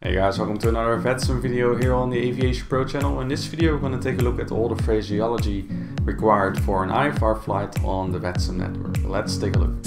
Hey guys, welcome to another VATSIM video here on the AviationPro channel. In this video we're going to take a look at all the phraseology required for an IFR flight on the VATSIM network. Let's take a look.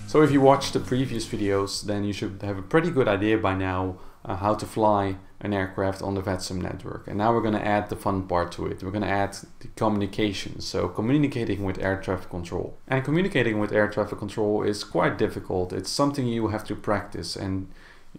So if you watched the previous videos, then you should have a pretty good idea by now how to fly an aircraft on the VATSIM network. And now we're going to add the fun part to it. We're going to add the communication, so communicating with air traffic control. And communicating with air traffic control is quite difficult. It's something you have to practice, and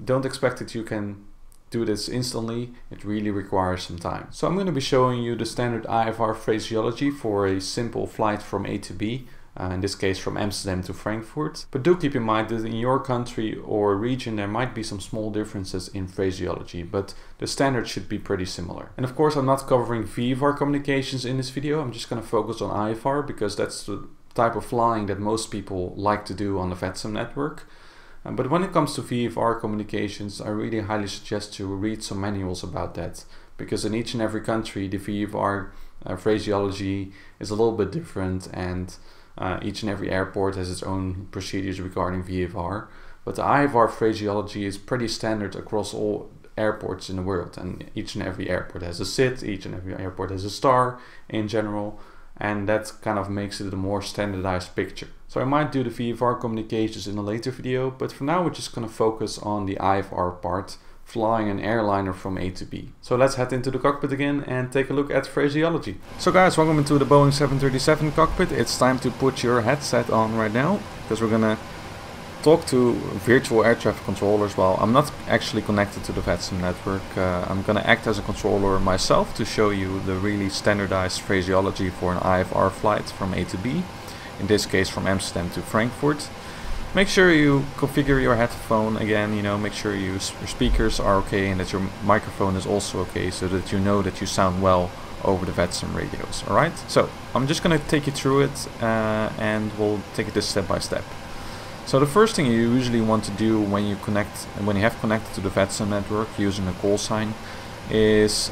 don't expect that you can do this instantly. It really requires some time. So I'm going to be showing you the standard IFR phraseology for a simple flight from A to B. In this case from Amsterdam to Frankfurt. But do keep in mind that in your country or region there might be some small differences in phraseology, but the standard should be pretty similar. And of course I'm not covering VFR communications in this video. I'm just going to focus on IFR because that's the type of flying that most people like to do on the VATSIM network. But when it comes to VFR communications, I really highly suggest to read some manuals about that, because in each and every country the VFR phraseology is a little bit different, and each and every airport has its own procedures regarding VFR, but the IFR phraseology is pretty standard across all airports in the world, and each and every airport has a SIT, each and every airport has a star in general, and that kind of makes it a more standardized picture. So I might do the VFR communications in a later video, but for now we're just going to focus on the IFR part, flying an airliner from A to B. So let's head into the cockpit again and take a look at phraseology. So guys, welcome into the Boeing 737 cockpit. It's time to put your headset on right now, because we're gonna talk to virtual air traffic controllers. Well, I'm not actually connected to the VATSIM network. I'm gonna act as a controller myself to show you the really standardized phraseology for an IFR flight from A to B. In this case from Amsterdam to Frankfurt. Make sure you configure your headphone again, make sure your speakers are okay and that your microphone is also okay, so that you know that you sound well over the VATSIM radios. Alright, so I'm just going to take you through it and we'll take this step by step. So the first thing you usually want to do when you have connected to the VATSIM network using a call sign is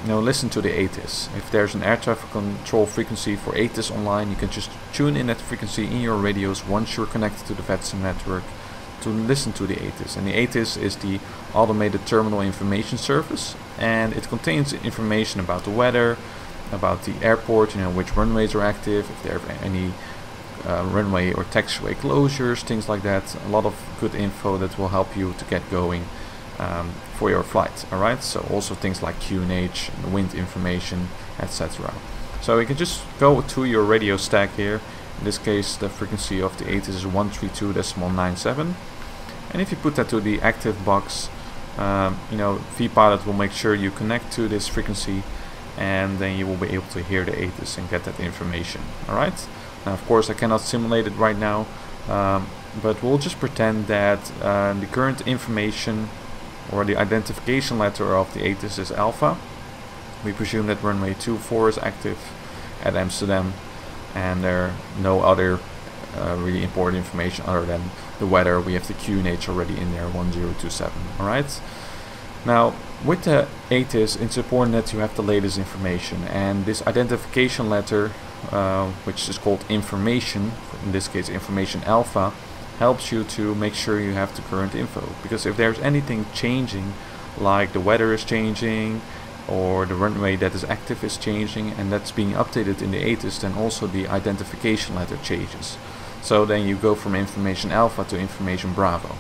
listen to the ATIS. If there's an air traffic control frequency for ATIS online, you can just tune in that frequency in your radios once you're connected to the VATSIM network to listen to the ATIS. And the ATIS is the Automated Terminal Information Service, and it contains information about the weather, about the airport, which runways are active, if there are any runway or taxiway closures, things like that. A lot of good info that will help you to get going for your flight. Alright, so also things like QNH, wind information, etc. So you can just go to your radio stack here. In this case the frequency of the ATIS is 132.97, and if you put that to the active box, vPilot will make sure you connect to this frequency, and then you will be able to hear the ATIS and get that information. Alright, now of course I cannot simulate it right now, but we'll just pretend that the current information or the identification letter of the ATIS is alpha. We presume that runway 24 is active at Amsterdam, and there are no other really important information other than the weather. We have the QNH already in there, 1027. Alright. Now with the ATIS, it's important that you have the latest information, and this identification letter, which is called information, in this case information alpha, helps you to make sure you have the current info, because if there's anything changing, like the weather is changing or the runway that is active is changing and that's being updated in the ATIS, then also the identification letter changes. So then you go from information alpha to information bravo.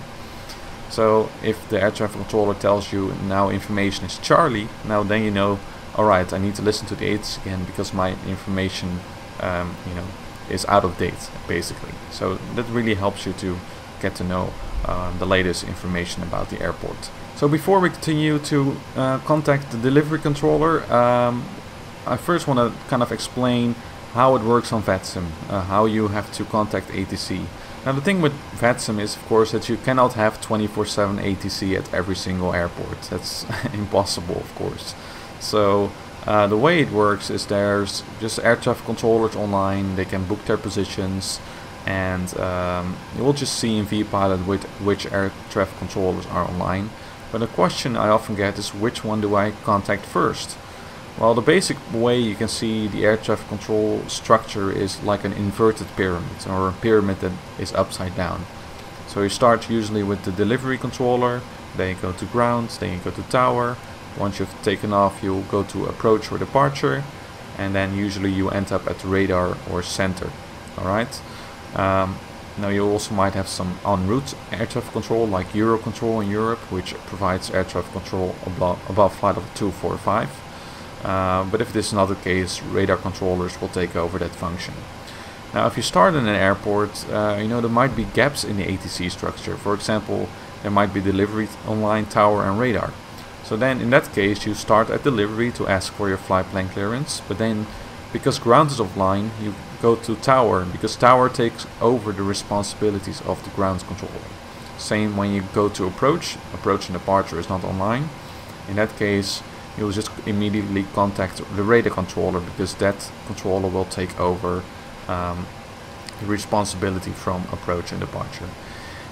So if the air traffic controller tells you now information is Charlie, now then you know, alright, I need to listen to the ATIS again because my information is out of date, basically. So that really helps you to get to know the latest information about the airport. So before we continue to contact the delivery controller, I first want to kind of explain how it works on VATSIM, how you have to contact ATC. Now the thing with VATSIM is of course that you cannot have 24/7 ATC at every single airport. That's impossible, of course. So the way it works is there's just air traffic controllers online. They can book their positions, and you will just see in vPilot which air traffic controllers are online. But the question I often get is, which one do I contact first? Well, the basic way you can see the air traffic control structure is like an inverted pyramid, or a pyramid that is upside down. So you start usually with the delivery controller, then you go to ground, then you go to tower. Once you've taken off, you'll go to approach or departure, and then usually you end up at radar or center. Alright. Now you also might have some en route air traffic control, like Eurocontrol in Europe, which provides air traffic control above flight level 245. But if this is not the case, radar controllers will take over that function. Now if you start in an airport, you know, there might be gaps in the ATC structure. For example, there might be delivery, online, tower and radar. So then in that case you start at delivery to ask for your flight plan clearance, but then because ground is offline, you go to tower, because tower takes over the responsibilities of the ground controller. Same when you go to approach and departure is not online. In that case you'll just immediately contact the radar controller, because that controller will take over the responsibility from approach and departure.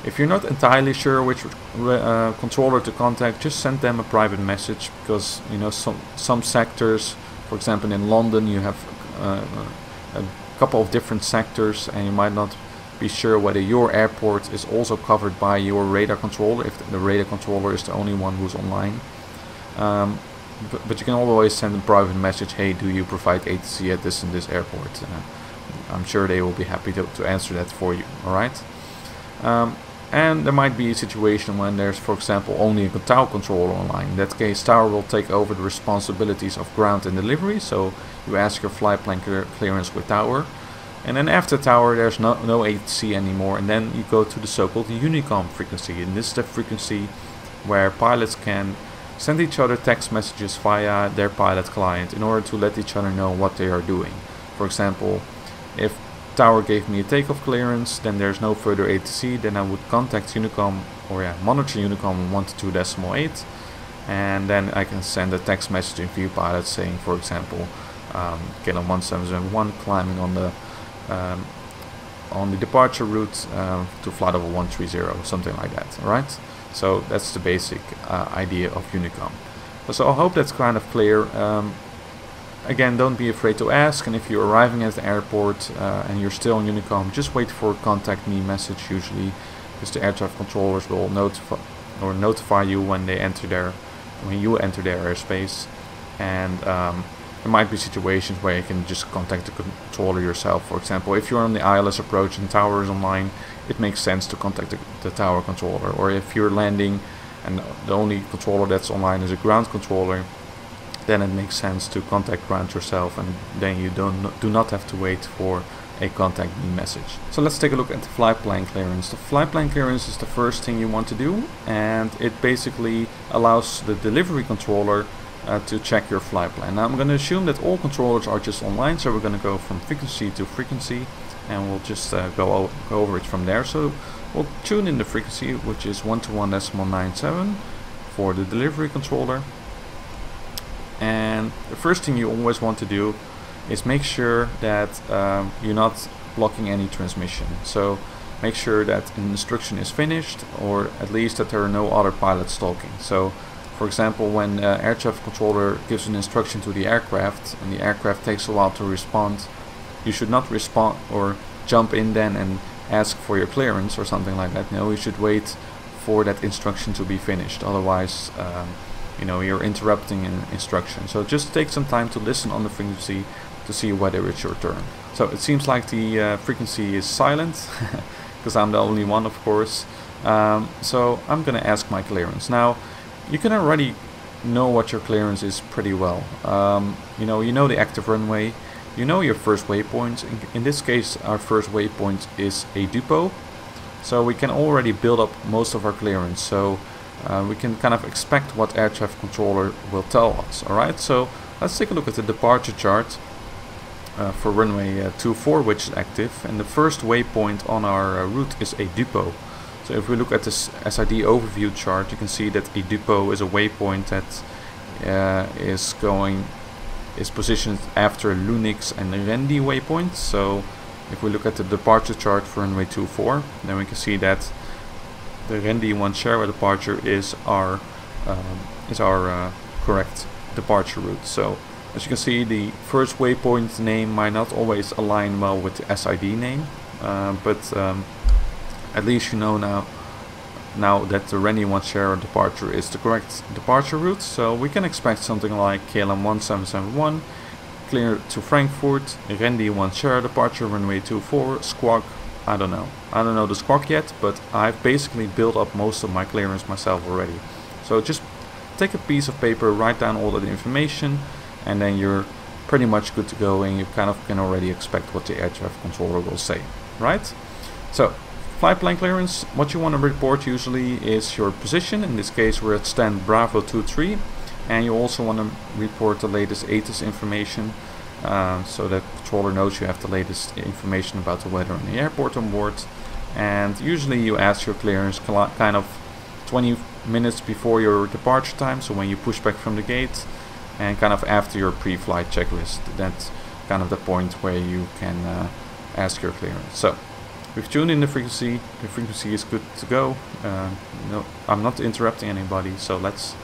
If you're not entirely sure which controller to contact, just send them a private message, because you know some sectors, for example in London, you have a couple of different sectors, and you might not be sure whether your airport is also covered by your radar controller, if the radar controller is the only one who's online. But you can always send a private message, hey, do you provide ATC at this and this airport? I'm sure they will be happy to answer that for you. Alright. And there might be a situation when there's, for example, only a tower controller online. In that case, tower will take over the responsibilities of ground and delivery. So you ask your flight plan clearance with tower, and then after tower there's no ATC anymore, and then you go to the so-called Unicom frequency. And this is the frequency where pilots can send each other text messages via their pilot client in order to let each other know what they are doing. For example, if tower gave me a takeoff clearance, then there's no further ATC, then I would contact Unicom, or monitor Unicom 122.8, and then I can send a text message to view pilot saying, for example, KLM 1771 climbing on the departure route to flight level 130, something like that. Alright, so that's the basic idea of Unicom. So I hope that's kind of clear. Again, don't be afraid to ask, and if you're arriving at the airport and you're still on Unicom, just wait for a contact me message usually, because the air traffic controllers will notify you when you enter their airspace. And there might be situations where you can just contact the controller yourself. For example, if you're on the ILS approach and tower is online, it makes sense to contact the tower controller. Or if you're landing and the only controller that's online is a ground controller, then it makes sense to contact ground yourself, and then you do not have to wait for a contact me message. So let's take a look at the flight plan clearance. The flight plan clearance is the first thing you want to do, and it basically allows the delivery controller to check your flight plan. Now I'm going to assume that all controllers are just online, so we're going to go from frequency to frequency, and we'll just go over it from there. So we'll tune in the frequency, which is 121.97 for the delivery controller. And the first thing you always want to do is make sure that you're not blocking any transmission. So make sure that an instruction is finished, or at least that there are no other pilots talking. So for example, when air traffic controller gives an instruction to the aircraft and the aircraft takes a while to respond, you should not respond or jump in then and ask for your clearance or something like that. No, you should wait for that instruction to be finished, otherwise you know, you're interrupting an instruction. So just take some time to listen on the frequency to see whether it's your turn. So it seems like the frequency is silent, because I'm the only one, of course. So I'm gonna ask my clearance. Now, you can already know what your clearance is pretty well. You know the active runway, you know your first waypoint. In this case, our first waypoint is a depot. So we can already build up most of our clearance. So we can kind of expect what air traffic controller will tell us. Alright, so let's take a look at the departure chart for runway 24, which is active, and the first waypoint on our route is a depot. So if we look at this SID overview chart, you can see that a depot is a waypoint that is positioned after Lunix and Rendi waypoints. So if we look at the departure chart for runway 24, then we can see that the Rendi 1 Sharwa departure is our correct departure route. So As you can see, the first waypoint name might not always align well with the SID name, but at least you know now that the Rendy 1 Sierra departure is the correct departure route. So we can expect something like KLM 1771, clear to Frankfurt, Rendy 1 Sierra departure, runway 24, squawk. I don't know the squawk yet, but I've basically built up most of my clearance myself already. So just take a piece of paper, write down all of the information, and then you're pretty much good to go, and you kind of can already expect what the air traffic controller will say, right? So flight plan clearance, what you want to report usually is your position. In this case we're at stand Bravo 23, and you also want to report the latest ATIS information, so that the controller knows you have the latest information about the weather and the airport on board. And usually you ask your clearance kind of 20 minutes before your departure time, so when you push back from the gate, and kind of after your pre-flight checklist. That's kind of the point where you can ask your clearance. So we've tuned in the frequency is good to go. No, I'm not interrupting anybody, so let's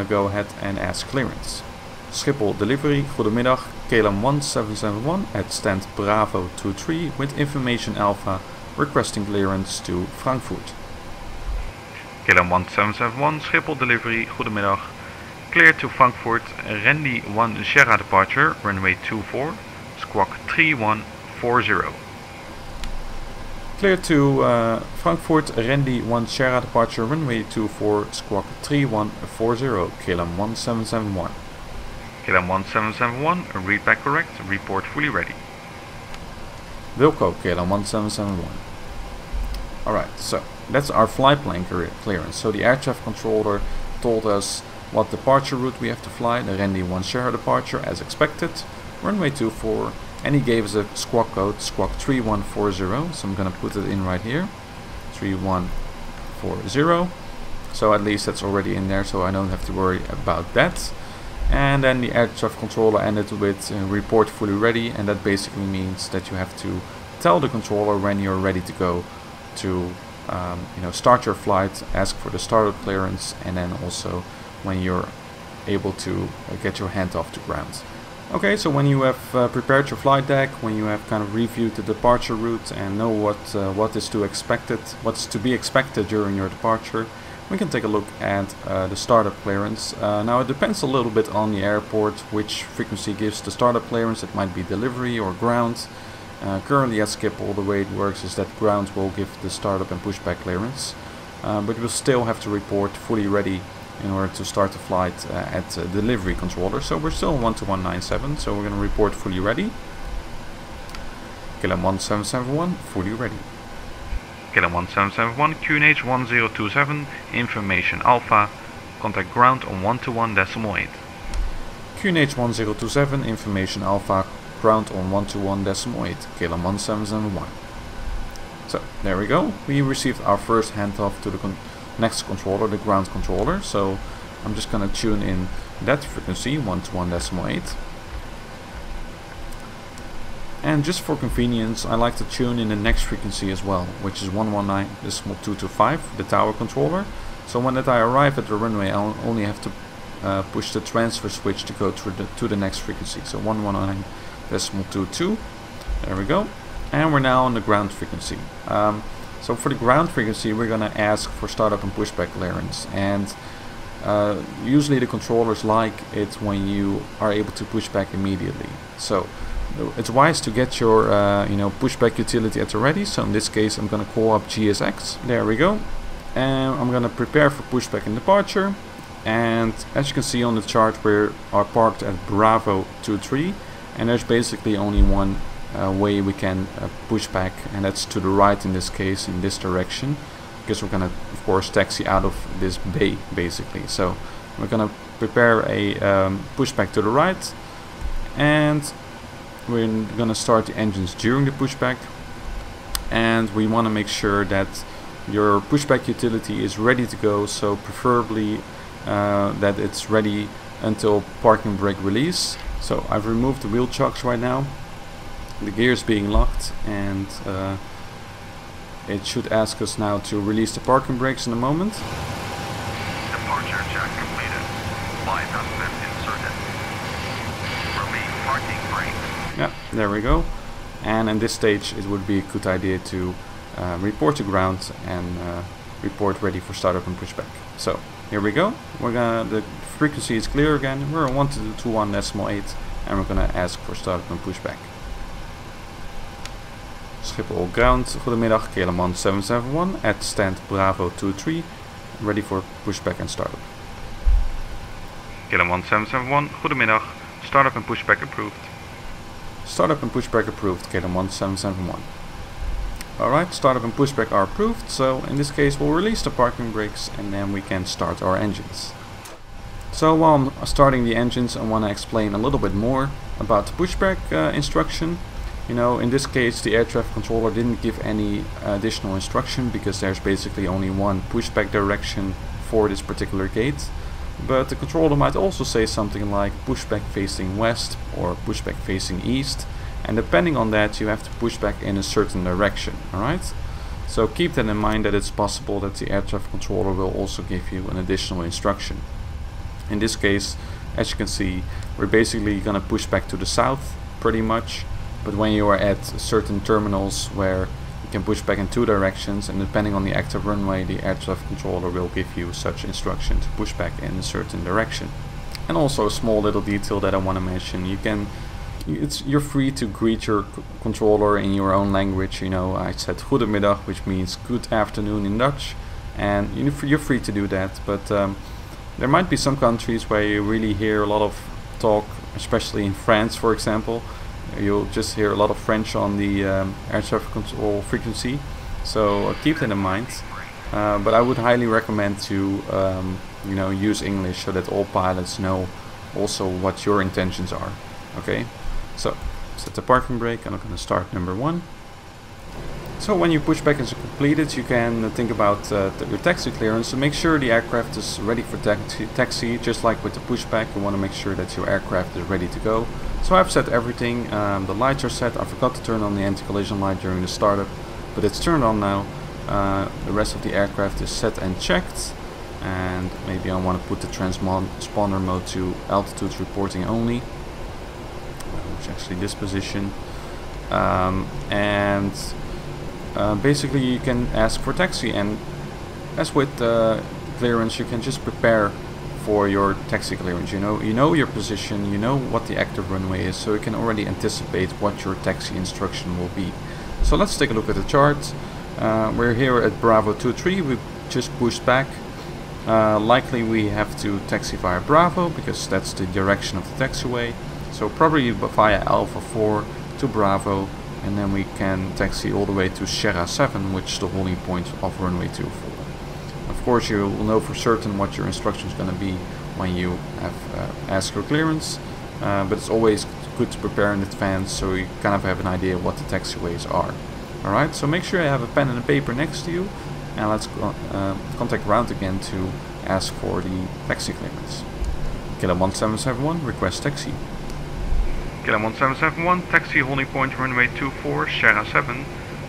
go ahead and ask clearance. Schiphol delivery, goedemiddag, KLM 1771 at stand Bravo 23 with information Alpha, requesting clearance to Frankfurt. KLM 1771, Schiphol delivery, goedemiddag, clear to Frankfurt, Rendy 1 Sierra departure, runway 24, squawk 3140. Clear to Frankfurt, Rendy 1 Sierra departure, runway 24, squawk 3140, KLM 1771. KLM 1771, read back correct, report fully ready. Wilco, KLM 1771. Alright, so that's our flight plan clearance. So the air traffic controller told us what departure route we have to fly, the Rendy 1 Sierra departure as expected, runway 24, and he gave us a squawk code, squawk 3140, so I'm gonna put it in right here, 3140, so at least that's already in there, so I don't have to worry about that. And then the air traffic controller ended with report fully ready, and that basically means that you have to tell the controller when you're ready to go to start your flight, ask for the startup clearance, and then also when you're able to get your handoff to ground. Okay, so when you have prepared your flight deck, when you have kind of reviewed the departure route and know what's to be expected during your departure, we can take a look at the startup clearance. Now it depends a little bit on the airport which frequency gives the startup clearance. It might be delivery or ground. Currently at Schiphol the way it works is that ground will give the startup and pushback clearance, but we'll still have to report fully ready in order to start the flight at delivery controller. So we're still 12197, so we're going to report fully ready. KLM 1771, fully ready. KLM 1771, QNH 1027, information Alpha, contact ground on 121.8. QNH 1027, information Alpha, ground on 121.8, KLM 1771. So there we go, we received our first handoff to the next controller, the ground controller. So I'm just gonna tune in that frequency, 121.8. And just for convenience, I like to tune in the next frequency as well, which is 119.225, the tower controller. So when I arrive at the runway, I'll only have to push the transfer switch to go to the next frequency. So 119.22. There we go. And we're now on the ground frequency. So for the ground frequency, we're going to ask for startup and pushback clearance. And usually the controllers like it when you are able to push back immediately. So it's wise to get your pushback utility at the ready. So in this case, I'm going to call up GSX. There we go. And I'm going to prepare for pushback and departure. And as you can see on the chart, we are parked at Bravo 23, and there's basically only one way we can push back, and that's to the right in this case, in this direction, because we're going to of course taxi out of this bay basically. So we're going to prepare a pushback to the right, and we're going to start the engines during the pushback, and we want to make sure that your pushback utility is ready to go, so preferably that it's ready until parking brake release. So I've removed the wheel chocks right now, the gears being locked, and it should ask us now to release the parking brakes in a moment. Departure check completed. Flight has been inserted. Yeah, there we go. And in this stage it would be a good idea to report to ground and report ready for startup and pushback. So here we go. The frequency is clear again. We're on 1221.8 and we're gonna ask for startup and pushback. Schiphol ground, goedemiddag, KLM 1771 at stand Bravo 23, ready for pushback and startup. KLM 1771, goedemiddag, startup and pushback approved. Startup and pushback approved, KLM 1771. Alright, startup and pushback are approved, so in this case we'll release the parking brakes and then we can start our engines. So while I'm starting the engines, I want to explain a little bit more about the pushback instruction. You know, in this case the air traffic controller didn't give any additional instruction because there's basically only one pushback direction for this particular gate. But the controller might also say something like pushback facing west or pushback facing east, and depending on that you have to push back in a certain direction. Alright, so keep that in mind, that it's possible that the air traffic controller will also give you an additional instruction. In this case, as you can see, we're basically gonna push back to the south pretty much, but when you are at certain terminals where you can push back in two directions, and depending on the active runway the air traffic controller will give you such instruction to push back in a certain direction. And also a small little detail that I want to mention, you're free to greet your controller in your own language. You know, I said goedemiddag, which means good afternoon in Dutch, and you're free to do that, but there might be some countries where you really hear a lot of talk, especially in France for example. You'll just hear a lot of French on the air traffic control frequency, so keep that in mind. But I would highly recommend to you know, use English so that all pilots know also what your intentions are. Okay, so set the parking brake and I'm going to start number 1. So when your pushback is completed, you can think about your taxi clearance. So make sure the aircraft is ready for taxi, just like with the pushback. You want to make sure that your aircraft is ready to go. So I've set everything. The lights are set. I forgot to turn on the anti-collision light during the startup, but it's turned on now. The rest of the aircraft is set and checked. And maybe I want to put the transponder mode to altitude reporting only, which is actually this position. Basically you can ask for taxi, and as with clearance you can just prepare for your taxi clearance. You know your position, you know what the active runway is, so you can already anticipate what your taxi instruction will be. So let's take a look at the chart. We're here at Bravo 23, we just pushed back. Likely we have to taxi via Bravo because that's the direction of the taxiway, so probably via Alpha 4 to Bravo, and then we can taxi all the way to Sierra 7, which is the holding point of runway 24. Of course you will know for certain what your instruction is going to be when you have asked your clearance, but it's always good to prepare in advance so you kind of have an idea what the taxiways are. Alright, so make sure you have a pen and a paper next to you, and let's contact ground again to ask for the taxi clearance. KLM 1771, request taxi. KLM 1771, taxi holding point runway 24, Sierra 7,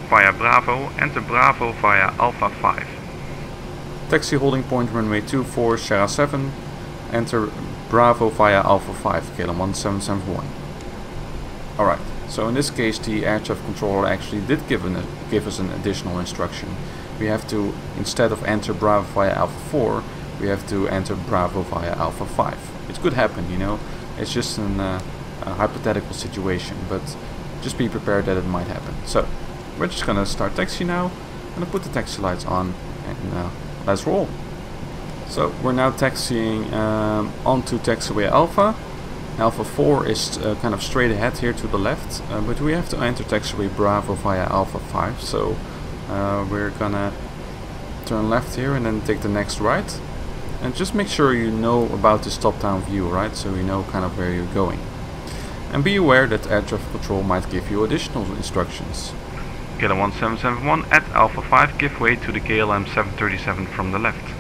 via Bravo, enter Bravo via Alpha 5. Taxi holding point runway 24, Sierra 7, enter Bravo via Alpha 5, KLM 1771. Alright, so in this case the air traffic controller actually did give us an additional instruction. We have to, instead of enter Bravo via Alpha 4, we have to enter Bravo via Alpha 5. It could happen, you know, it's just a hypothetical situation, but just be prepared that it might happen. So we're just gonna start taxi now. I'm gonna put the taxi lights on and let's roll. So we're now taxiing onto taxiway Alpha. Alpha 4 is kind of straight ahead here to the left, but we have to enter taxiway Bravo via Alpha 5, so we're gonna turn left here and then take the next right, and just make sure you know about this top-down view, right, so you know kind of where you're going. And be aware that air traffic control might give you additional instructions. KLM 1771 at Alpha 5, give way to the KLM 737 from the left.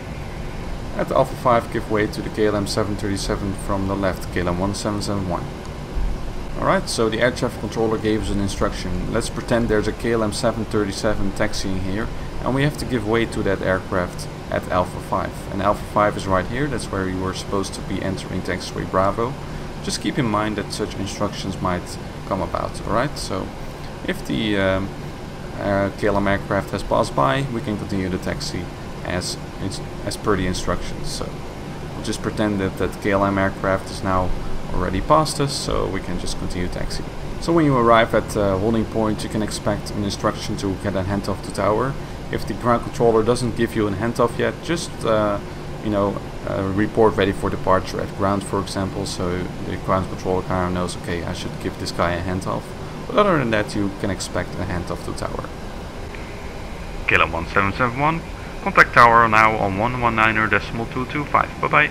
At Alpha 5, give way to the KLM 737 from the left, KLM 1771. Alright, so the air traffic controller gave us an instruction. Let's pretend there's a KLM 737 taxiing here, and we have to give way to that aircraft at Alpha 5. And Alpha 5 is right here, that's where you were supposed to be entering taxiway Bravo. just keep in mind that such instructions might come about. Alright, so if the KLM aircraft has passed by, we can continue the taxi as per the instructions. So we'll just pretend that that KLM aircraft is now already past us, so we can just continue taxi. So when you arrive at holding point, you can expect an instruction to get a handoff to tower. If the ground controller doesn't give you a handoff yet, just report ready for departure at ground, for example, so the ground controller kind of knows, okay, I should give this guy a handoff. But other than that, you can expect a handoff to tower. KLM 1771, contact tower now on 119.225. Bye bye.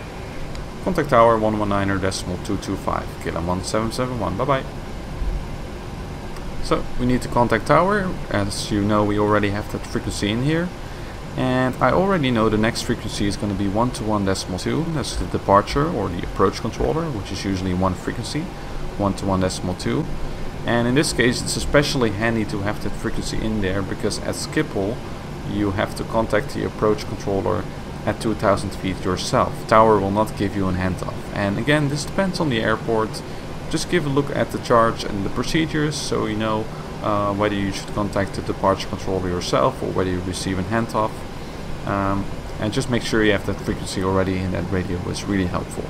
Contact tower 119.225, KLM 1771. Bye bye. So we need to contact tower. As you know, we already have that frequency in here. And I already know the next frequency is going to be 121.2. That's the departure or the approach controller, which is usually one frequency, 121.2. And in this case, it's especially handy to have that frequency in there, because at Schiphol you have to contact the approach controller at 2000 feet yourself. Tower will not give you a handoff. And again, this depends on the airport. Just give a look at the charge and the procedures, so you know whether you should contact the departure controller yourself or whether you receive a handoff. And just make sure you have that frequency already in that radio. Is really helpful.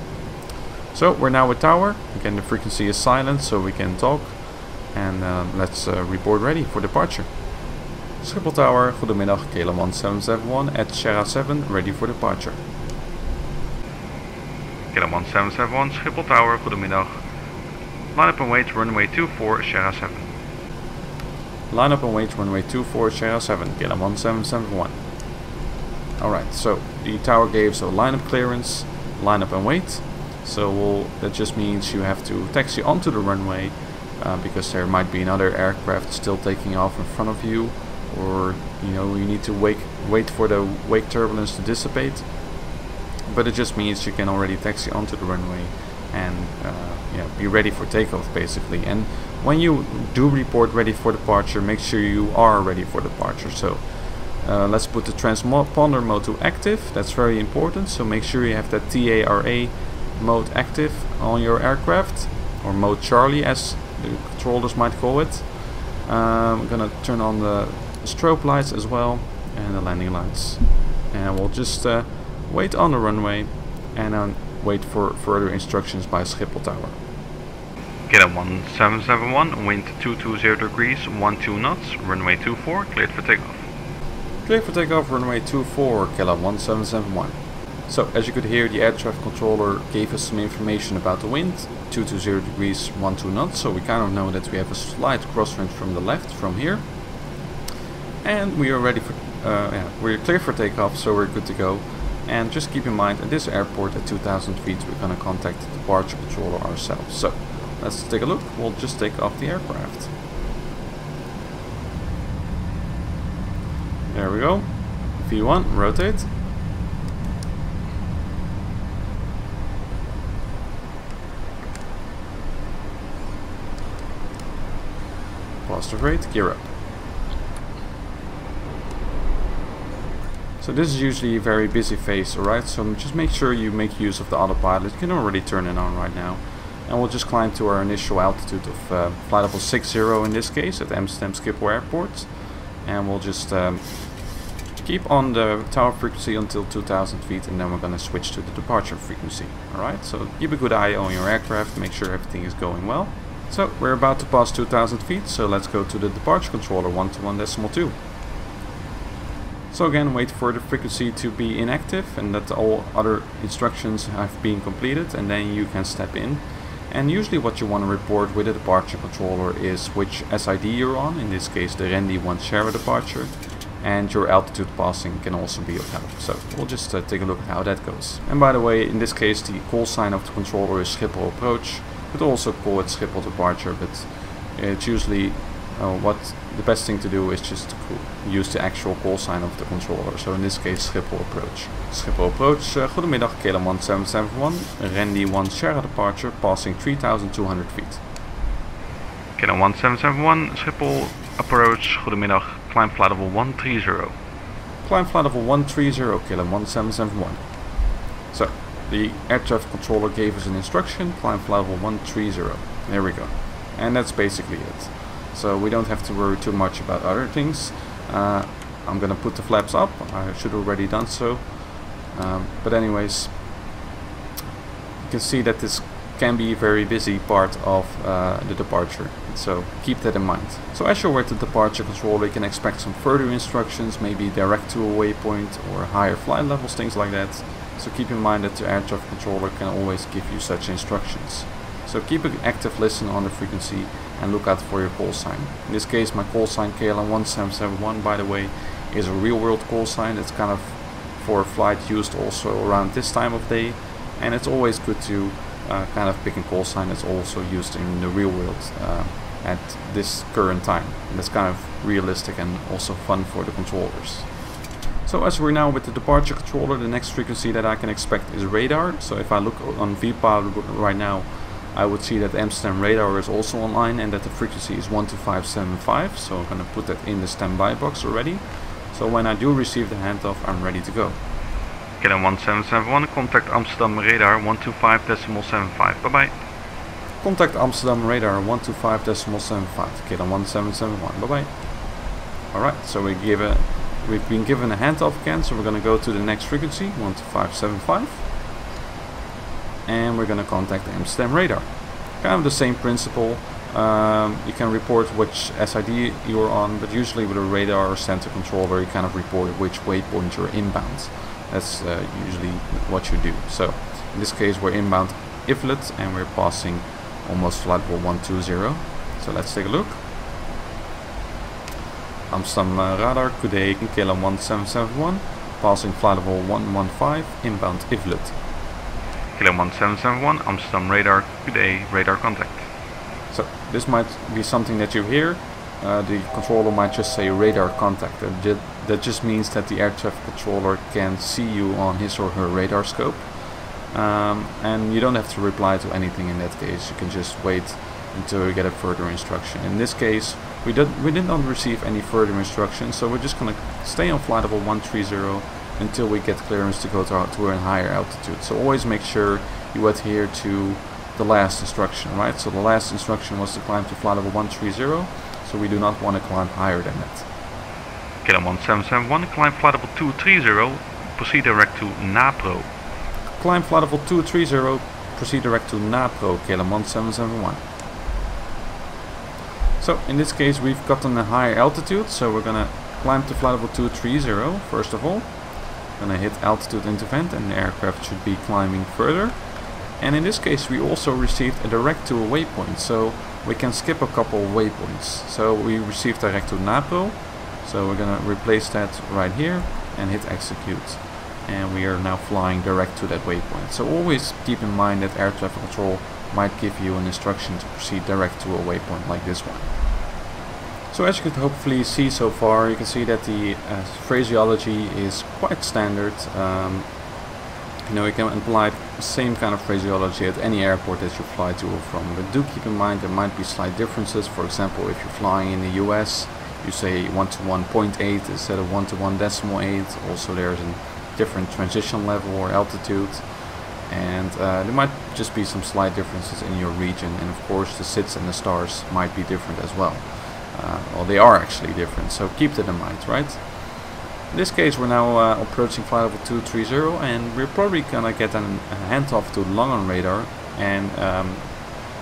So we're now at tower. Again, the frequency is silent, so we can talk. And let's report ready for departure. Schiphol Tower, goedemiddag, KLM 1771 at Sierra 7, ready for departure. KLM 1771, Schiphol Tower, goedemiddag. Line up and wait, runway 24, Sierra 7. Line up and wait, runway 24, Sierra 7, KLM 1771. Alright, so the tower gave us a line up clearance, line up and wait. So that just means you have to taxi onto the runway, because there might be another aircraft still taking off in front of you, or you need to wait for the wake turbulence to dissipate. But it just means you can already taxi onto the runway and be ready for takeoff, basically. And when you do report ready for departure, make sure you are ready for departure. So let's put the transponder mode to active. That's very important, so make sure you have that TARA mode active on your aircraft, or mode Charlie as the controllers might call it. I'm gonna turn on the strobe lights as well and the landing lights, and we'll just wait on the runway and then wait for further instructions by Schiphol Tower. KLM 1771, wind 220 degrees, 12 knots, runway 24, cleared for takeoff. Cleared for takeoff, runway 24, KLM 1771. So, as you could hear, the air traffic controller gave us some information about the wind, 220 degrees, 12 knots, so we kind of know that we have a slight crosswind from the left, from here. And we are ready for, we're clear for takeoff, so we're good to go. And just keep in mind, at this airport at 2000 feet, we're going to contact the departure controller ourselves. So, let's take a look. We'll just take off the aircraft. There we go. V1, rotate. Positive rate, gear up. So this is usually a very busy phase, alright? So just make sure you make use of the autopilot. You can already turn it on right now. And we'll just climb to our initial altitude of flight level 60 in this case at Amsterdam Schiphol Airport. And we'll just keep on the tower frequency until 2000 feet, and then we're going to switch to the departure frequency. Alright, so keep a good eye on your aircraft, make sure everything is going well. So we're about to pass 2000 feet, so let's go to the departure controller 121.2. So again, wait for the frequency to be inactive and that all other instructions have been completed, and then you can step in. And usually what you want to report with the departure controller is which SID you're on, in this case the Randy 1 Sierra departure, and your altitude passing can also be of help. So we'll just take a look at how that goes. And by the way, in this case the call sign of the controller is Schiphol approach. You could also call it Schiphol departure, but it's usually what the best thing to do is just to use the actual call sign of the controller. So in this case Schiphol approach. Schiphol approach, goedemiddag KLM 1771, Randy 1 Sierra departure, passing 3200 feet. KLM 1771, Schiphol approach, goedemiddag, climb flight level 130. Climb flight level 130, KLM 1771. So, the air traffic controller gave us an instruction, climb flight level 130. There we go. And that's basically it. So we don't have to worry too much about other things. I'm gonna put the flaps up. I should have already done so. But anyways, you can see that this can be a very busy part of the departure. So keep that in mind. So as you're with the departure controller, you can expect some further instructions, maybe direct to a waypoint or higher flight levels, things like that. So keep in mind that the air traffic controller can always give you such instructions. So keep an active listen on the frequency and look out for your call sign. In this case, my call sign KLM1771, by the way, is a real world call sign. It's kind of for a flight used also around this time of day, and it's always good to kind of pick a call sign that's also used in the real world at this current time. And that's kind of realistic and also fun for the controllers. So as we're now with the departure controller, the next frequency that I can expect is radar. So if I look on VPilot right now, I would see that Amsterdam radar is also online and that the frequency is 12575. So I'm going to put that in the standby box already. So when I do receive the handoff, I'm ready to go. KLM 1771, contact Amsterdam radar 125.75. Bye bye. Contact Amsterdam radar 125.75. KLM 1771. Bye bye. Alright, so we've been given a handoff again, so we're going to go to the next frequency, 12575. And we're going to contact the Amsterdam radar. Kind of the same principle. You can report which SID you're on, but usually with a radar or center controller you kind of report which waypoint you're inbound. That's usually what you do. So in this case we're inbound Iflet and we're passing almost flight level 120. So let's take a look. Amsterdam radar, good day, KLM 1771, passing flight level 115, inbound Iflet. KLM 1771, Amsterdam radar, good day, radar contact. So this might be something that you hear. The controller might just say radar contact. That just means that the air traffic controller can see you on his or her radar scope. And you don't have to reply to anything in that case. You can just wait until you get a further instruction. In this case, we did not receive any further instructions, so we're just going to stay on flight level 130 until we get clearance to go to a higher altitude. So always make sure you adhere to the last instruction, right? So the last instruction was to climb to flight level 130, so we do not want to climb higher than that. KLM 1771, climb flight level 230, proceed direct to NAPRO. Climb flight level 230, proceed direct to NAPRO, KLM 1771. So in this case we've gotten a higher altitude, so we're gonna climb to flight level 230 first of all. Gonna hit altitude intervent and the aircraft should be climbing further. And in this case we also received a direct to a waypoint, so we can skip a couple of waypoints. So we received direct to NAPRO, so we're gonna replace that right here and hit execute. And we are now flying direct to that waypoint. So always keep in mind that air traffic control might give you an instruction to proceed direct to a waypoint like this one. So as you could hopefully see so far, you can see that the phraseology is quite standard. You know, you can apply the same kind of phraseology at any airport that you fly to or from, but do keep in mind there might be slight differences. For example, if you're flying in the US, you say 1-to-1.8 instead of 1-to-1.8. Also there's a different transition level or altitude, and there might just be some slight differences in your region, and of course the SIDs and the stars might be different as well. Well, they are actually different, so keep that in mind, right? In this case we're now approaching flight level 230 and we're probably gonna get a handoff to Langen radar, and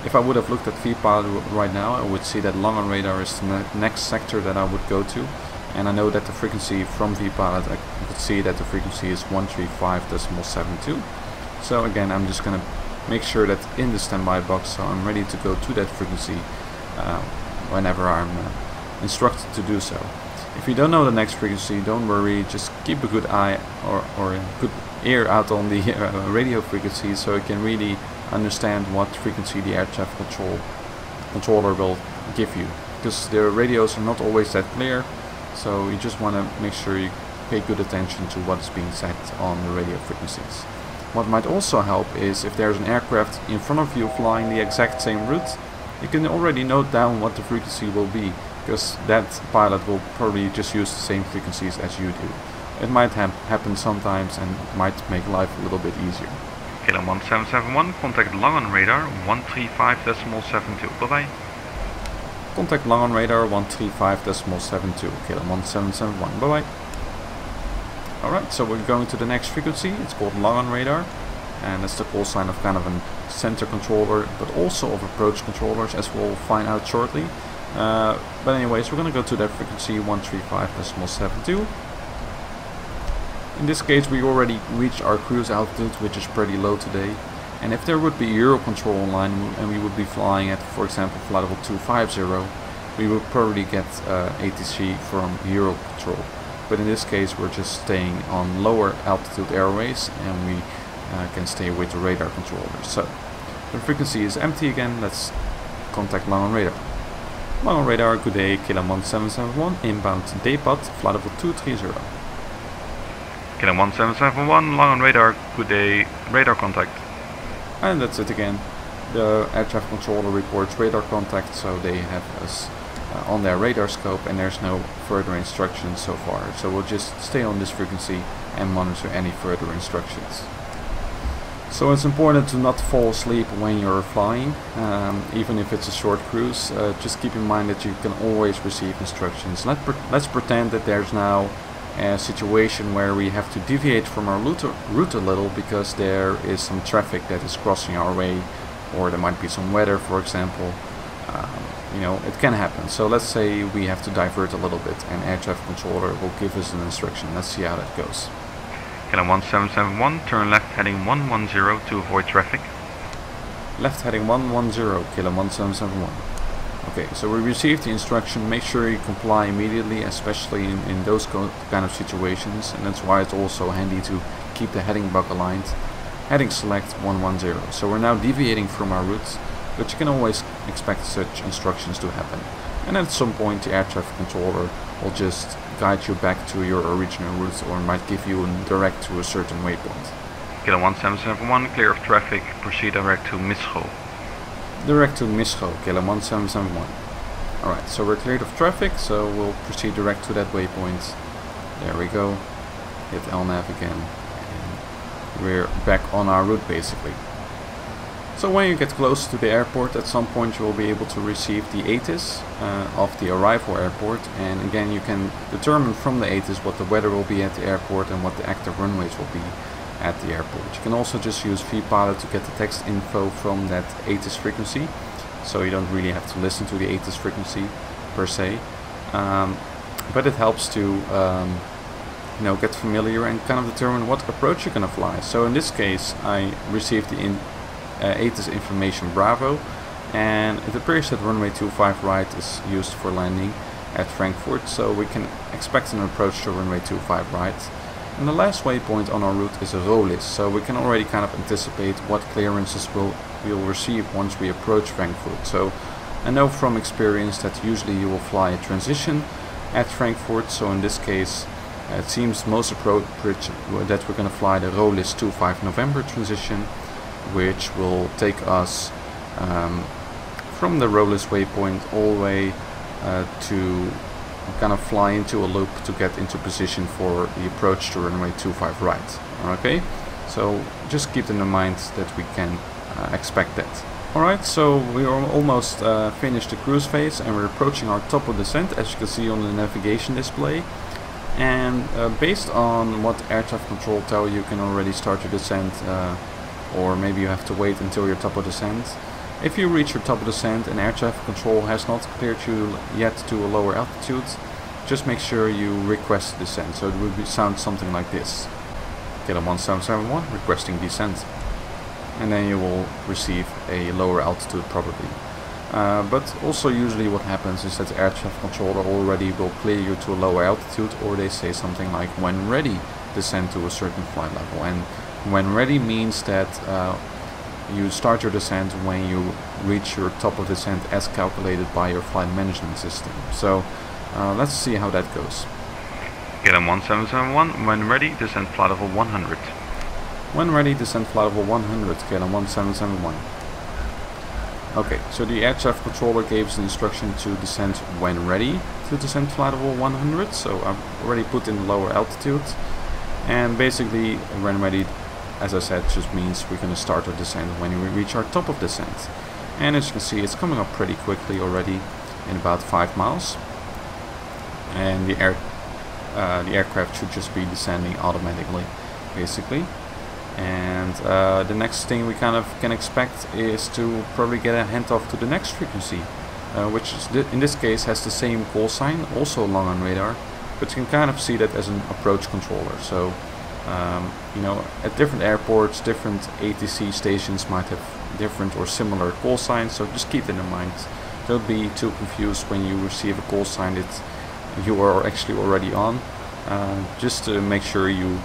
if I would have looked at VPilot right now I would see that Langen radar is the next sector that I would go to, and I know that the frequency from VPilot, I could see that the frequency is 135.72. So again, I'm just gonna make sure that in the standby box, so I'm ready to go to that frequency whenever I'm instructed to do so. If you don't know the next frequency, don't worry, just keep a good eye or a good ear out on the radio frequency, so you can really understand what frequency the air traffic controller will give you, because the radios are not always that clear, so you just want to make sure you pay good attention to what's being said on the radio frequencies. What might also help is if there's an aircraft in front of you flying the exact same route, you can already note down what the frequency will be, because that pilot will probably just use the same frequencies as you do. It might happen sometimes and might make life a little bit easier. KLM 1771, contact long on radar 135.72. Bye bye. Contact long on radar 135.72. KLM 1771. Bye bye. Alright, so we're going to the next frequency. It's called long on radar, and that's the call sign of kind of a center controller, but also of approach controllers, as we'll find out shortly. But anyways, we're going to go to that frequency 135.72. In this case, we already reached our cruise altitude, which is pretty low today. And if there would be Eurocontrol online and we would be flying at, for example, flight level 250, we would probably get ATC from Eurocontrol. But in this case, we're just staying on lower altitude airways, and we can stay with the radar controllers. So the frequency is empty again. Let's contact long on radar. Long on radar, good day, KLM 1771, inbound Depot, flight level 230. KLM 1771, long on radar, good day, radar contact. And that's it again. The air traffic controller reports radar contact, so they have us on their radar scope, and there's no further instructions so far. So we'll just stay on this frequency and monitor any further instructions. So it's important to not fall asleep when you're flying, even if it's a short cruise. Just keep in mind that you can always receive instructions. Let's pretend that there's now a situation where we have to deviate from our route a little because there is some traffic that is crossing our way, or there might be some weather, for example. You know, it can happen. So let's say we have to divert a little bit, and air traffic controller will give us an instruction. Let's see how that goes. KLM 1771, turn left heading 110 to avoid traffic. Left heading 110, KLM 1771. Okay, so we received the instruction. Make sure you comply immediately, especially in those kind of situations, and that's why it's also handy to keep the heading bug aligned. Heading select 110. So we're now deviating from our route, but you can always expect such instructions to happen. And at some point the air traffic controller will just guide you back to your original route, or might give you a direct to a certain waypoint. KLM 1771, clear of traffic, proceed direct to Mischo. Direct to Mischo, KLM 1771. Alright, so we're cleared of traffic, so we'll proceed direct to that waypoint. There we go. Hit LNAV again, and we're back on our route basically. So when you get close to the airport, at some point you will be able to receive the ATIS of the arrival airport, and again you can determine from the ATIS what the weather will be at the airport and what the active runways will be at the airport. You can also just use vPilot to get the text info from that ATIS frequency, so you don't really have to listen to the ATIS frequency per se, but it helps to you know, get familiar and kind of determine what approach you're going to fly. So in this case I received the ATIS information Bravo, and it appears that runway 25 right is used for landing at Frankfurt, so we can expect an approach to runway 25 right. And the last waypoint on our route is a row list, so we can already kind of anticipate what clearances we'll receive once we approach Frankfurt. So I know from experience that usually you will fly a transition at Frankfurt, so in this case it seems most appropriate that we're going to fly the row list 25 November transition, which will take us from the row list waypoint all the way to kind of fly into a loop to get into position for the approach to runway 25 right. Okay, so just keep in mind that we can expect that. Alright, so we are almost finished the cruise phase, and we're approaching our top of descent, as you can see on the navigation display. And based on what air traffic control tell you, can already start your descent, or maybe you have to wait until your top of descent. If you reach your top of descent and air traffic control has not cleared you yet to a lower altitude, just make sure you request descent. So it would sound something like this: KLM 1771 requesting descent, and then you will receive a lower altitude probably. But also usually what happens is that the air traffic controller already will clear you to a lower altitude, or they say something like when ready descend to a certain flight level. And when ready means that you start your descent when you reach your top of descent as calculated by your flight management system. So let's see how that goes. KLM 1771, when ready descend flight level 100. When ready descend flight level 100, KLM 1771. Okay, so the air traffic controller gave us an instruction to descend when ready to descend flight level 100, so I've already put in the lower altitude, and basically when ready as I said, just means we're going to start our descent when we reach our top of descent. And as you can see, it's coming up pretty quickly already in about 5 miles. And the aircraft should just be descending automatically, basically. And the next thing we kind of can expect is to probably get a handoff to the next frequency, which is in this case has the same call sign, also long on radar, but you can kind of see that as an approach controller. So you know, at different airports, different ATC stations might have different or similar call signs, so just keep that in mind. Don't be too confused when you receive a call sign that you are actually already on, just to make sure you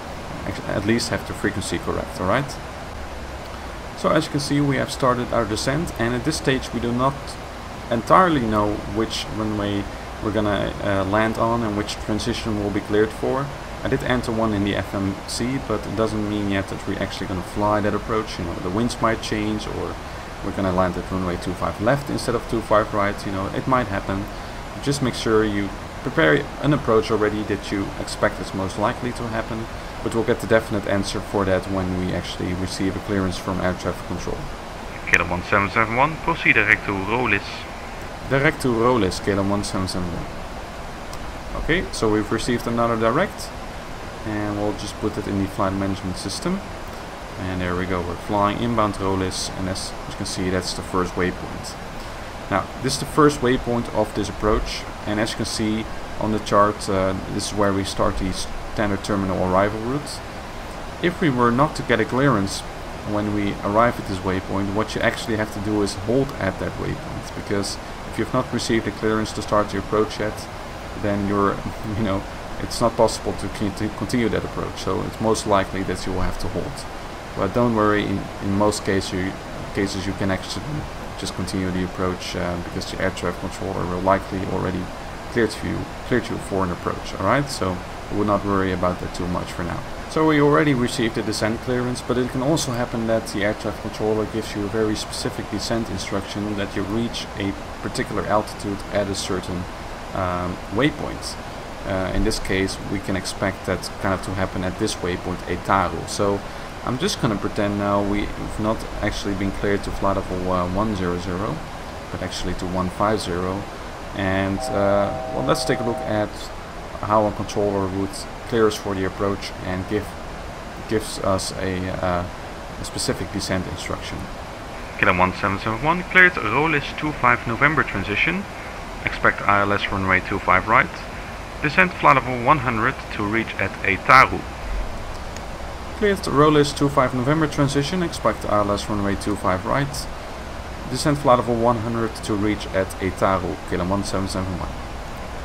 at least have the frequency correct. Alright, so as you can see, we have started our descent, and at this stage we do not entirely know which runway we're gonna land on and which transition will be cleared for. I did enter one in the FMC, but it doesn't mean yet that we're actually gonna fly that approach. You know, the winds might change, or we're gonna land at runway 25 left instead of 25 right. You know, it might happen. Just make sure you prepare an approach already that you expect is most likely to happen, but we'll get the definite answer for that when we actually receive a clearance from air traffic control. KLM 1771, proceed direct to Rolis. Direct to Rolis, KLM 1771. Okay, so we've received another direct, and we'll just put it in the flight management system. And there we go, we're flying inbound Rolis, and as you can see, that's the first waypoint. Now, this is the first waypoint of this approach, and as you can see on the chart, this is where we start the standard terminal arrival route. If we were not to get a clearance when we arrive at this waypoint, what you actually have to do is hold at that waypoint, because if you've not received a clearance to start the approach yet, then you're, you know, it's not possible to continue that approach, so it's most likely that you will have to hold. But don't worry, in most cases you can actually just continue the approach, because the air traffic controller will likely already cleared you for an approach. Alright, so we will not worry about that too much for now. So we already received a descent clearance, but it can also happen that the air traffic controller gives you a very specific descent instruction that you reach a particular altitude at a certain waypoint. In this case, we can expect that kind of to happen at this waypoint, Etaru. So I'm just going to pretend now we've not actually been cleared to flight level 100, but actually to 150. And well, let's take a look at how a controller would clear us for the approach and gives us a specific descent instruction. KLM 1771, cleared Rolis 25 November transition. Expect ILS runway 25 right. Descent flight level 100 to reach at Etaru. Cleared Rolis 25 November transition. Expect ILS runway 25 right. Descent flight level 100 to reach at Etaru, KLM 1771.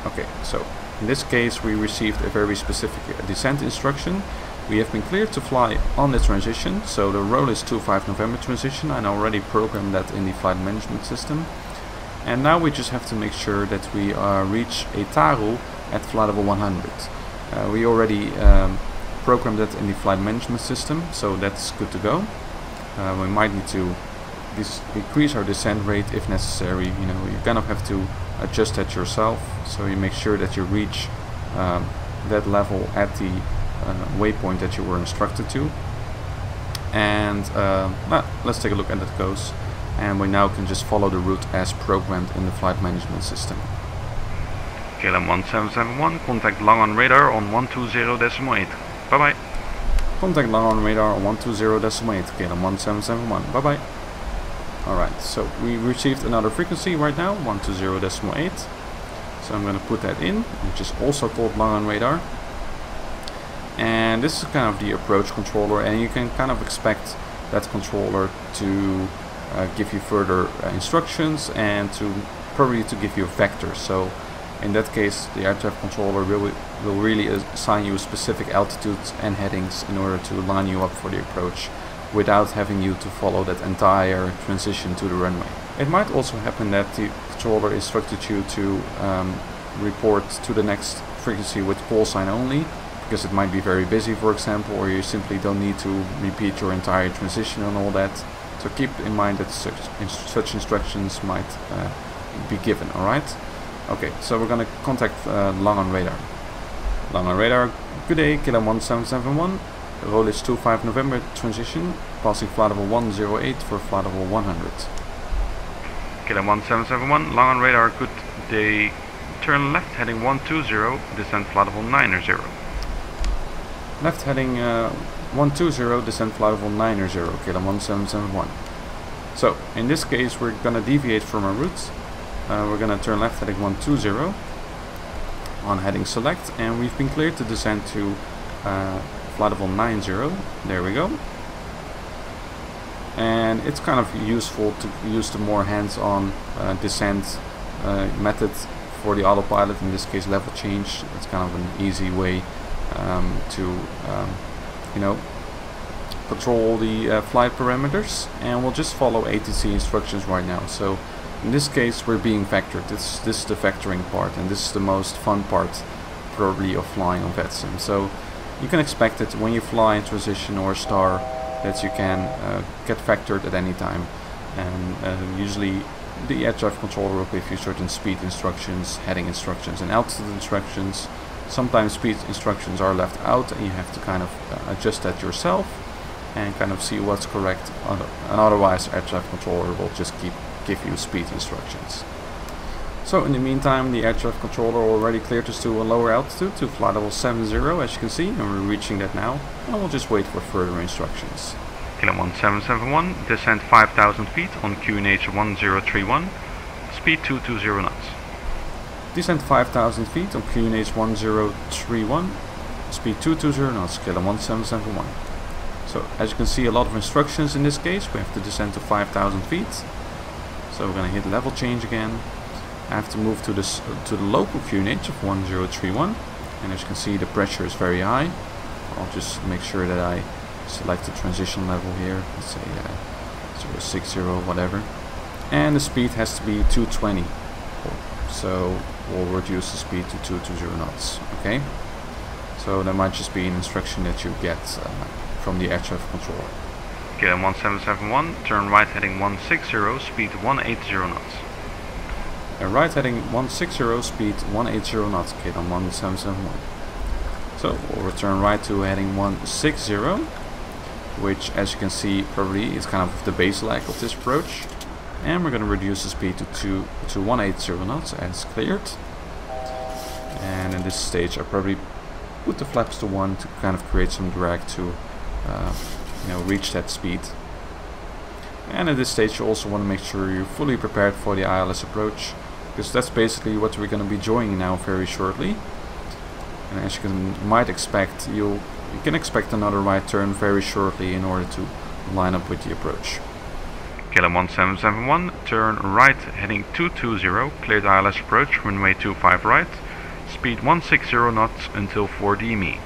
Okay, so in this case we received a very specific descent instruction. We have been cleared to fly on the transition, so the Rolis 25 November transition, I already programmed that in the flight management system. And now we just have to make sure that we reach Etaru at flight level 100. We already programmed that in the flight management system, so that's good to go. We might need to increase our descent rate if necessary. You know, you kind of have to adjust that yourself, so you make sure that you reach that level at the waypoint that you were instructed to. And well, let's take a look at that goes. And we now can just follow the route as programmed in the flight management system. KLM 1771, contact long on radar on 120.8. Bye bye. Contact long on radar on 120.8, KLM 1771. Bye bye. Alright, so we received another frequency right now, 120.8. So I'm going to put that in, which is also called long on radar. And this is kind of the approach controller, and you can kind of expect that controller to give you further instructions and to probably to give you a vector. So in that case, the air traffic controller will really assign you specific altitudes and headings in order to line you up for the approach, without having you to follow that entire transition to the runway. It might also happen that the controller instructed you to report to the next frequency with call sign only, because it might be very busy, for example, or you simply don't need to repeat your entire transition and all that. So keep in mind that such instructions might be given. Alright? Okay, so we're going to contact long on radar. Long on radar, good day, KLM 1771. Rollage 25 November transition, passing flight level 108 for flight level 100. Kilo 1771, long on radar, good day. Turn left heading 120, descend flight level 90. Left heading 120, descend flight level 90, Kilo 1771. So, in this case we're going to deviate from our route. We're going to turn left heading 120 on heading select, and we've been cleared to descend to flight level 90. There we go. And it's kind of useful to use the more hands-on descent method for the autopilot, in this case level change. It's kind of an easy way to you know, control the flight parameters, and we'll just follow ATC instructions right now. So in this case we're being vectored. This is the vectoring part, and this is the most fun part probably of flying on VATSIM. So you can expect that when you fly in transition or star, that you can get vectored at any time, and usually the air traffic controller will give you certain speed instructions, heading instructions, and altitude instructions. Sometimes speed instructions are left out, and you have to kind of adjust that yourself and kind of see what's correct, and otherwise air traffic controller will just give you speed instructions. So in the meantime, the air traffic controller already cleared us to a lower altitude, to flight level 70, as you can see, and we're reaching that now, and we'll just wait for further instructions. Kilo 1771, descend 5,000 feet on QNH 1031, speed 220 knots. Descend 5,000 feet on QNH 1031, speed 220 knots, Kilo 1771. So as you can see, a lot of instructions in this case. We have to descend to 5,000 feet. So we're going to hit level change again. I have to move to the local QNH of 1031, and as you can see, the pressure is very high. I'll just make sure that I select the transition level here. Let's say 060, whatever. And the speed has to be 220. So we'll reduce the speed to 220 knots. Okay. So that might just be an instruction that you get from the air traffic controller. Kilo 1771, turn right heading 160, speed 180 knots. Right heading 160, speed 180 knots, Kilo 1771. So we'll return right to heading 160, which as you can see probably is kind of the base leg of this approach. And we're going to reduce the speed to 180 knots as cleared. And in this stage I probably put the flaps to 1 to kind of create some drag to reach that speed. And at this stage you also want to make sure you're fully prepared for the ILS approach, because that's basically what we're going to be joining now very shortly. And as you might expect, you can expect another right turn very shortly in order to line up with the approach. Kilo 1771, turn right heading 220, cleared ILS approach, runway 25 right, speed 160 knots until 4D me.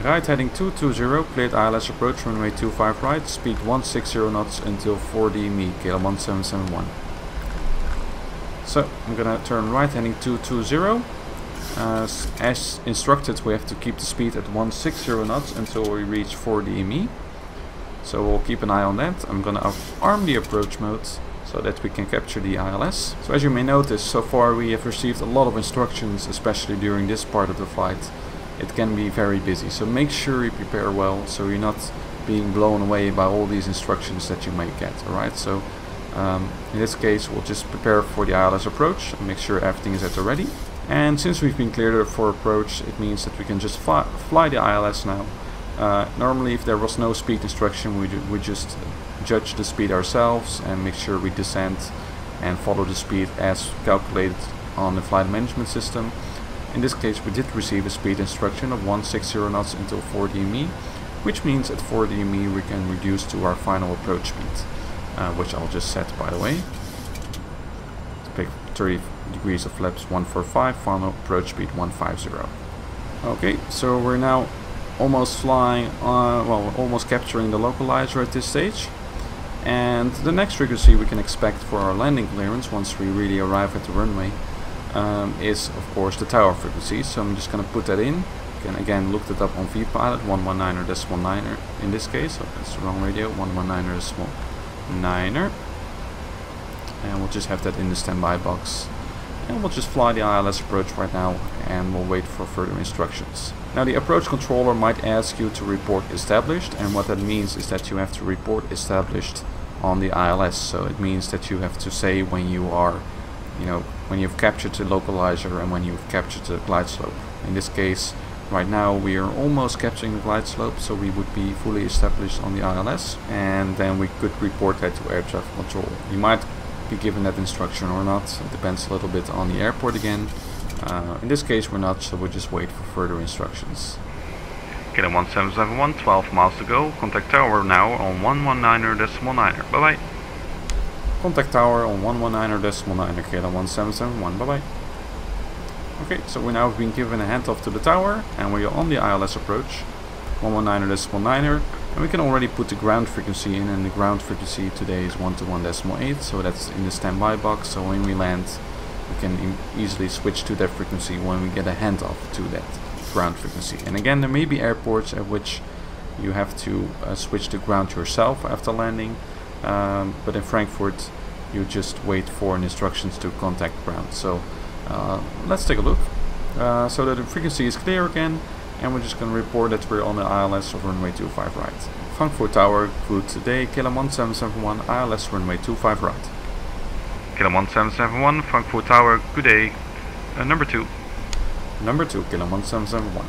Right heading 220, cleared ILS approach, runway 25 right, speed 160 knots until 4D me, Kilo 1771. So I'm gonna turn right heading 220. As instructed, we have to keep the speed at 160 knots until we reach 4D me. So we'll keep an eye on that. I'm gonna arm the approach mode so that we can capture the ILS. So as you may notice, so far we have received a lot of instructions, especially during this part of the flight. It can be very busy, so make sure you prepare well so you're not being blown away by all these instructions that you may get. Alright, so in this case we'll just prepare for the ILS approach and make sure everything is at the ready. And since we've been cleared for approach, it means that we can just fly the ILS now. Normally if there was no speed instruction, we just judge the speed ourselves and make sure we descend and follow the speed as calculated on the flight management system. In this case we did receive a speed instruction of 160 knots until 4D me, which means at 4D me we can reduce to our final approach speed, which I'll just set by the way. To pick 30 degrees of flaps 145, final approach speed 150. Okay, so we're now almost flying, almost capturing the localizer at this stage. And the next frequency we can expect for our landing clearance once we really arrive at the runway is of course the tower frequency. So I'm just going to put that in. You can again look that up on vPilot, 119.9 in this case. So that's the wrong radio, 119.9. And we'll just have that in the standby box. and we'll just fly the ILS approach right now, and we'll wait for further instructions. Now the approach controller might ask you to report established, and what that means is that you have to report established on the ILS. So it means that you have to say when you are, when you've captured the localizer and when you've captured the glide slope. In this case, right now we are almost capturing the glide slope, so we would be fully established on the ILS, and then we could report that to air traffic control. You might be given that instruction or not. It depends a little bit on the airport again. In this case we're not, so we'll just wait for further instructions. Kilo 1771, 12 miles to go. Contact tower now on 119.9. Bye bye. Contact tower on 119.9, Kilo 1771. Bye bye. Okay, so we're now being given a handoff to the tower, and we are on the ILS approach 119.9, and we can already put the ground frequency in, and the ground frequency today is 121.8, so that's in the standby box. So when we land, we can easily switch to that frequency when we get a handoff to that ground frequency. And again, there may be airports at which you have to switch to ground yourself after landing, but in Frankfurt you just wait for instructions to contact ground. So let's take a look. So that the frequency is clear again, and we're just going to report that we're on the ILS of runway 25 right. Frankfurt Tower, good today, Kilo 1771, ILS runway 25 right. Kilo 1771, Frankfurt Tower, good day. Number 2. Number 2, Kilo 1771.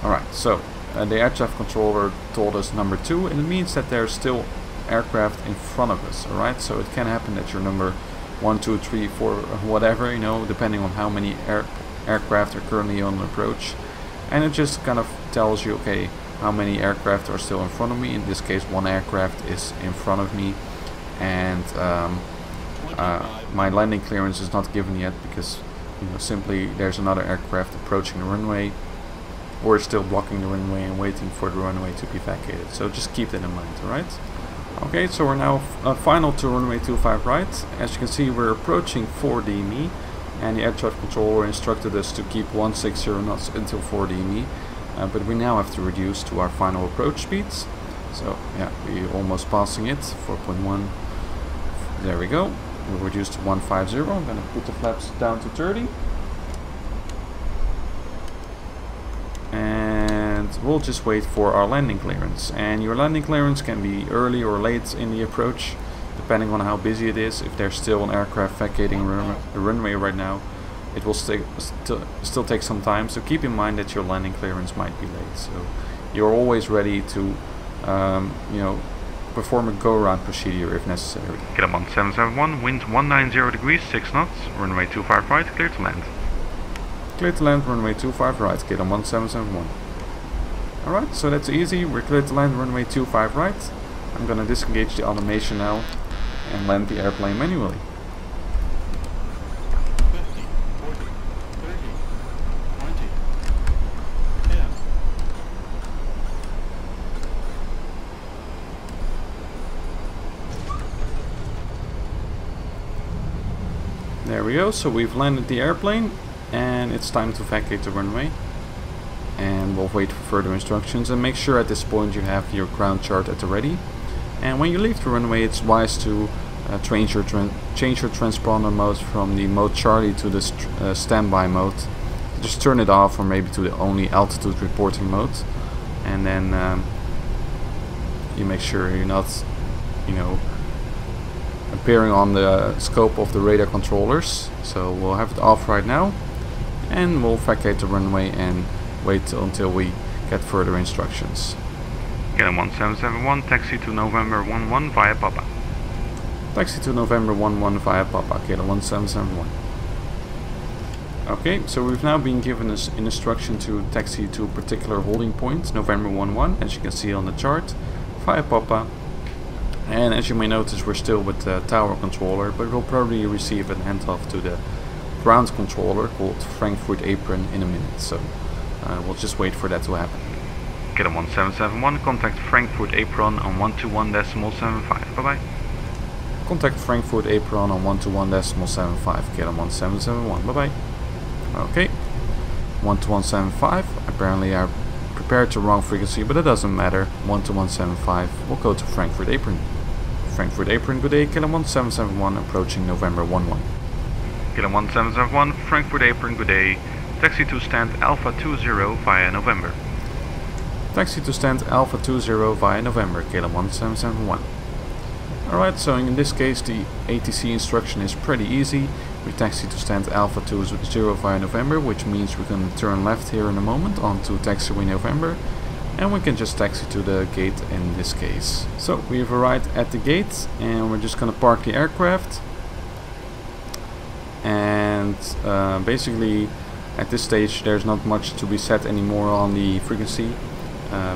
Alright, so the air traffic controller told us number 2, and it means that there's still aircraft in front of us. Alright, so it can happen that you're number 1, 2, 3, 4, whatever, depending on how many aircraft are currently on approach. And it just kind of tells you, okay, how many aircraft are still in front of me. In this case, 1 aircraft is in front of me, and my landing clearance is not given yet because simply there's another aircraft approaching the runway, or still blocking the runway and waiting for the runway to be vacated. So just keep that in mind, alright? Okay, so we're now final to runway 25 right. As you can see, we're approaching 4 DME, and the air traffic controller instructed us to keep 160 knots until 4 DME, but we now have to reduce to our final approach speeds. So yeah, we're almost passing it, 4.1. There we go. We'll reduce to 150. I'm going to put the flaps down to 30. And we'll just wait for our landing clearance. And your landing clearance can be early or late in the approach, depending on how busy it is. If there's still an aircraft vacating the runway right now, it will still take some time. So keep in mind that your landing clearance might be late. So you're always ready to, perform a go-around procedure if necessary. Kilo 1771, wind 190 degrees, 6 knots, runway 25 right, clear to land. Clear to land, runway 25 right, Kilo 1771. Alright, so that's easy. We're clear to land, runway 25 right. I'm going to disengage the automation now and land the airplane manually. 50, 40, 30, 20, 10. There we go, so we've landed the airplane, and it's time to vacate the runway. And we'll wait for further instructions, and make sure at this point you have your ground chart at the ready. And when you leave the runway, it's wise to change your transponder mode from the mode Charlie to the standby mode. Just turn it off, or maybe to the only altitude reporting mode, and then you make sure you're not, appearing on the scope of the radar controllers. So we'll have it off right now, and we'll vacate the runway and wait until we get further instructions. Kilo 1771, taxi to November 11 via Papa. Taxi to November 11 via Papa, Kilo 1771. Okay, so we've now been given an instruction to taxi to a particular holding point, November 11, as you can see on the chart, via Papa. And as you may notice, we're still with the tower controller, but we'll probably receive a handoff to the ground controller called Frankfurt Apron in a minute. So we'll just wait for that to happen. Kilo 1771, contact Frankfurt Apron on 121.75. Bye bye. Contact Frankfurt Apron on 121.75, Kilo 1771. Bye bye. Okay, 121.75. Apparently I prepared the wrong frequency, but it doesn't matter. 121.75. We'll go to Frankfurt Apron. Frankfurt Apron, good day, Kilo 1771, approaching November 11. Kilo 1771, Frankfurt Apron, good day. Taxi to stand Alpha 20 via November. Taxi to stand Alpha 20 via November, Kilo 1771. Alright, so in this case the ATC instruction is pretty easy. We taxi to stand Alpha 20 via November, which means we can turn left here in a moment onto taxiway November, and we can just taxi to the gate in this case. So we've arrived at the gate and we're just gonna park the aircraft, and basically at this stage there's not much to be set anymore on the frequency.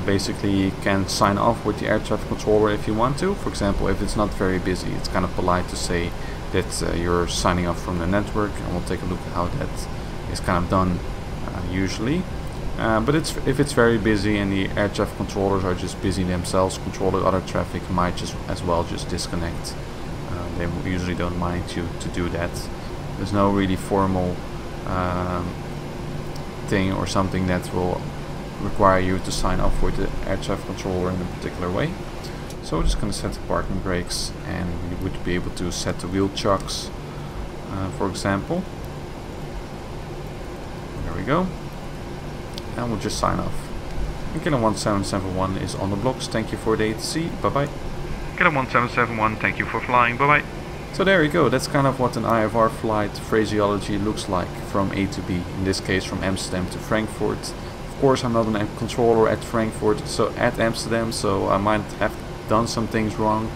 Basically you can sign off with the air traffic controller if you want to. For example, if it's not very busy, it's kind of polite to say that you're signing off from the network, and we'll take a look at how that is kind of done usually. But if it's very busy and the air traffic controllers are just busy themselves controlling other traffic, might just as well just disconnect. They usually don't mind you to do that. There's no really formal thing or something that will require you to sign off with the air traffic controller in a particular way. So we're just going to set the parking brakes, and we would be able to set the wheel chocks, for example. There we go. And we'll just sign off. And Kilo 1771 is on the blocks. Thank you for the ATC. Bye bye. Kilo 1771, thank you for flying. Bye bye. So there you go. That's kind of what an IFR flight phraseology looks like from A to B. In this case, from Amsterdam to Frankfurt. Of course, I'm not a controller at Frankfurt, so at Amsterdam, so I might have done some things wrong,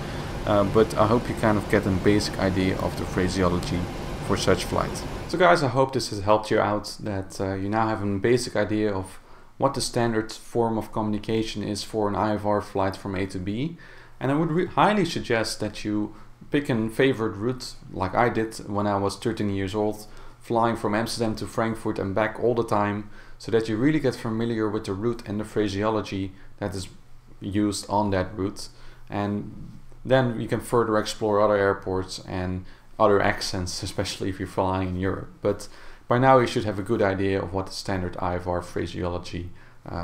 but I hope you kind of get a basic idea of the phraseology for such flights. So guys, I hope this has helped you out, that you now have a basic idea of what the standard form of communication is for an IFR flight from A to B. And I would highly suggest that you pick a favorite route, like I did when I was 13 years old, flying from Amsterdam to Frankfurt and back all the time, so that you really get familiar with the route and the phraseology that is used on that route. And then you can further explore other airports and other accents, especially if you're flying in Europe. But by now you should have a good idea of what the standard IFR phraseology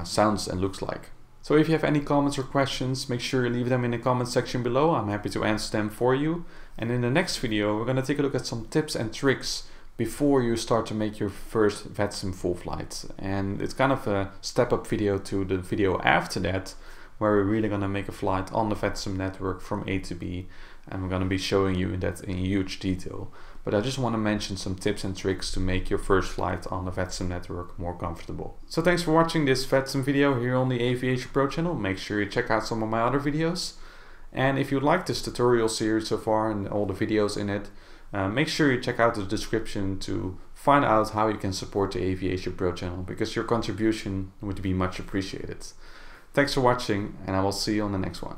sounds and looks like. So if you have any comments or questions, make sure you leave them in the comment section below. I'm happy to answer them for you. And in the next video we're going to take a look at some tips and tricks before you start to make your first VATSIM full flight. And it's kind of a step up video to the video after that, where we're really going to make a flight on the VATSIM network from A to B, and we're going to be showing you that in huge detail. But I just want to mention some tips and tricks to make your first flight on the VATSIM network more comfortable. So thanks for watching this VATSIM video here on the AviationPro channel. Make sure you check out some of my other videos. And if you like this tutorial series so far and all the videos in it, make sure you check out the description to find out how you can support the AviationPro channel, because your contribution would be much appreciated. Thanks for watching, and I will see you on the next one.